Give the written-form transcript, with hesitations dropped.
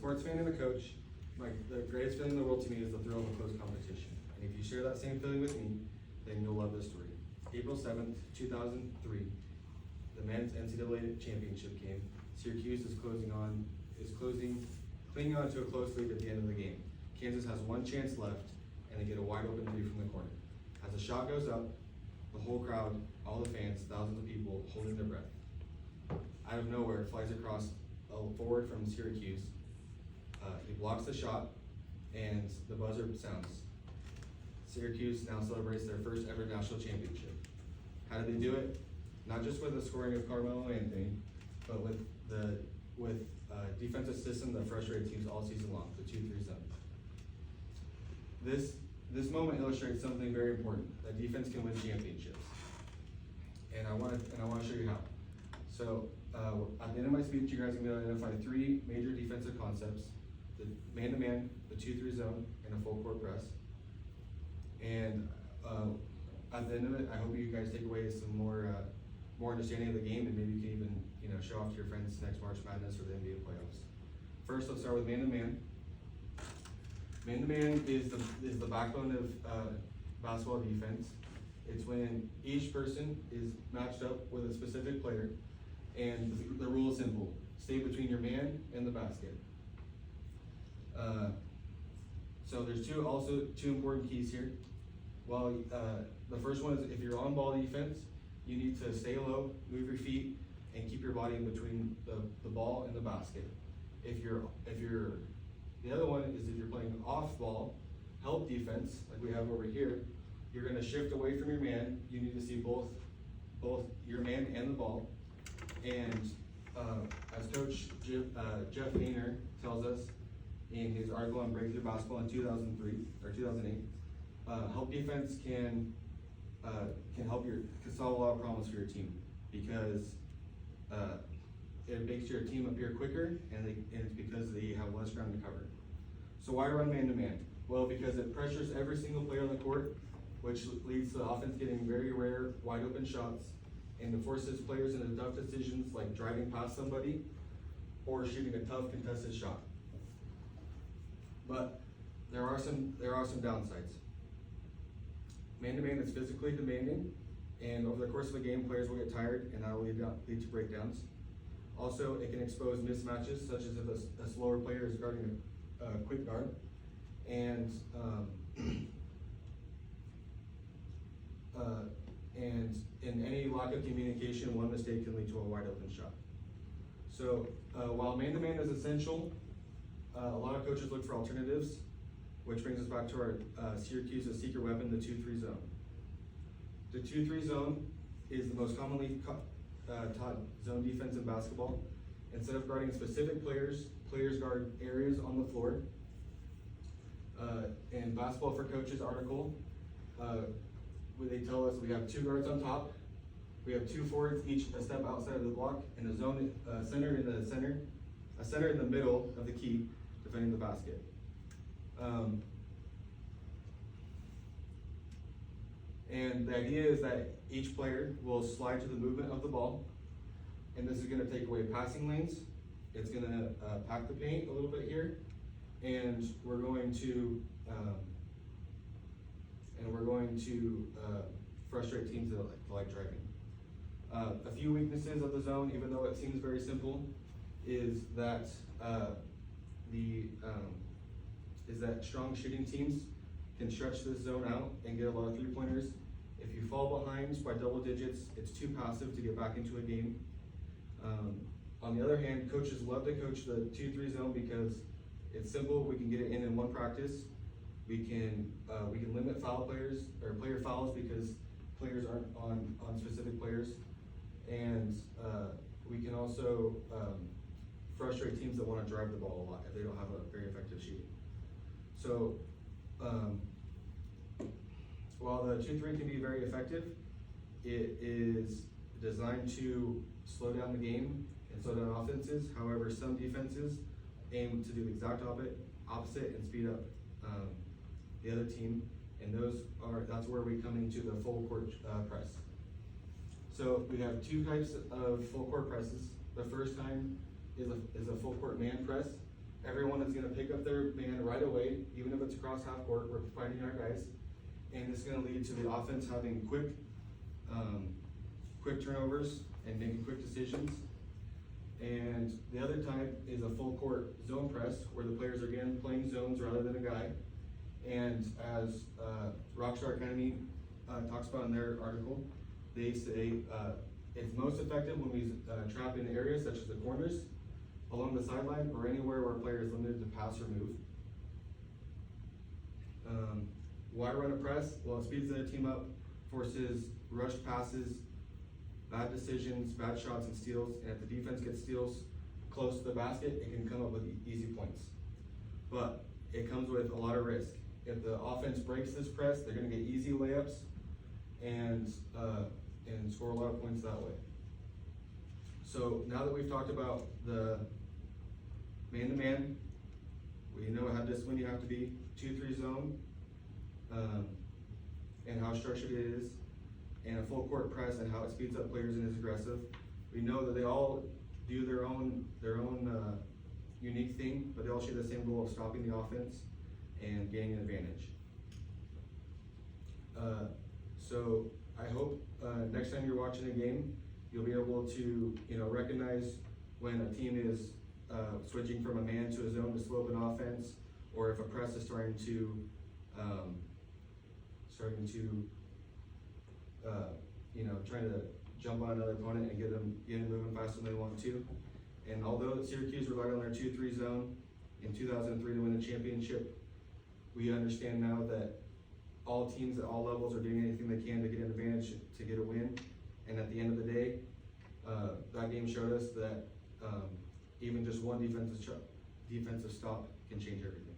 sports fan and a coach, the greatest feeling in the world to me is the thrill of a close competition. And if you share that same feeling with me, then you'll love this story. April 7th, 2003, the men's NCAA championship game. Syracuse is clinging on to a close lead at the end of the game. Kansas has one chance left, and they get a wide open three from the corner. As the shot goes up, the whole crowd, all the fans, thousands of people holding their breath. Out of nowhere, it flies across a forward from Syracuse. He blocks the shot, and the buzzer sounds. Syracuse now celebrates their first ever national championship. How did they do it? Not just with the scoring of Carmelo Anthony, but with defensive system that frustrated teams all season long, the 2-3 zone. This moment illustrates something very important, that defense can win championships. And I want to show you how. So at the end of my speech, you guys are going to identify three major defensive concepts: the man-to-man, the 2-3 zone, and a full court press. And at the end of it, I hope you guys take away some more understanding of the game, and maybe you can even show off to your friends next March Madness or the NBA playoffs. First, let's start with man-to-man. Man-to-man is the backbone of basketball defense. It's when each person is matched up with a specific player, and the rule is simple: stay between your man and the basket. So there's two important keys here. Well, the first one is if you're on ball defense, you need to stay low, move your feet, and keep your body in between the ball and the basket. The other one is if you're playing off ball, help defense, like we have over here, you're going to shift away from your man. You need to see both your man and the ball. And as Coach Jeff Hayner tells us in his article on Breakthrough Basketball in 2003 or 2008, help defense can solve a lot of problems for your team, because it makes your team appear quicker, and it's because they have less ground to cover. So why run man-to-man? Well, because it pressures every single player on the court, which leads to the offense getting very rare, wide open shots, and it forces players into tough decisions like driving past somebody or shooting a tough contested shot. But there are some downsides. Man-to-man is physically demanding, and over the course of a game, players will get tired, and that will lead to breakdowns. Also, it can expose mismatches, such as if a slower player is guarding a quick guard. And in any lack of communication, one mistake can lead to a wide open shot. So while man-to-man is essential, a lot of coaches look for alternatives, which brings us back to our Syracuse's secret weapon, the 2-3 zone. The 2-3 zone is the most commonly taught zone defense in basketball. Instead of guarding specific players guard areas on the floor. In Basketball for Coaches article, where they tell us we have two guards on top, we have two forwards, each a step outside of the block, and a zone center in the middle of the key, defending the basket. And the idea is that each player will slide to the movement of the ball, and this is going to take away passing lanes. It's going to pack the paint a little bit here, and we're going to frustrate teams that like driving. A few weaknesses of the zone, even though it seems very simple, is that strong shooting teams can stretch this zone out and get a lot of three-pointers. If you fall behind by double digits, it's too passive to get back into a game. On the other hand, coaches love to coach the 2-3 zone because it's simple. We can get it in one practice. We can limit player fouls because players aren't on specific players, and we can also frustrate teams that want to drive the ball a lot if they don't have a very effective shooting. So while the 2-3 can be very effective, it is designed to slow down the game and slow down offenses. However, some defenses aim to do the exact opposite and speed up the other team, and that's where we come into the full court press. So we have two types of full court presses. The first time is a full court man press, everyone is gonna pick up their man right away, even if it's across half court, we're finding our guys. And it's gonna lead to the offense having quick turnovers and making quick decisions. And the other type is a full court zone press, where the players are again playing zones rather than a guy. And as Rockstar Academy talks about in their article, they say it's most effective when we trap in areas such as the corners, along the sideline, or anywhere where a player is limited to pass or move. Why run a press? Well, it speeds the team up, forces rushed passes, bad decisions, bad shots and steals, and if the defense gets steals close to the basket, it can come up with easy points. But it comes with a lot of risk. If the offense breaks this press, they're gonna get easy layups and score a lot of points that way. So now that we've talked about the man-to-man, we know how disciplined you have to be, 2-3 zone, and how structured it is, and a full court press and how it speeds up players and is aggressive. We know that they all do their own unique thing, but they all share the same goal of stopping the offense and gaining an advantage. So I hope next time you're watching a game, you'll be able to recognize when a team is switching from a man to a zone to slow up an offense, or if a press is starting to trying to jump on another opponent and get them moving faster than they want to. And although Syracuse relied on their 2-3 zone in 2003 to win the championship, we understand now that all teams at all levels are doing anything they can to get an advantage, to get a win. And at the end of the day, that game showed us that even just one defensive stop can change everything.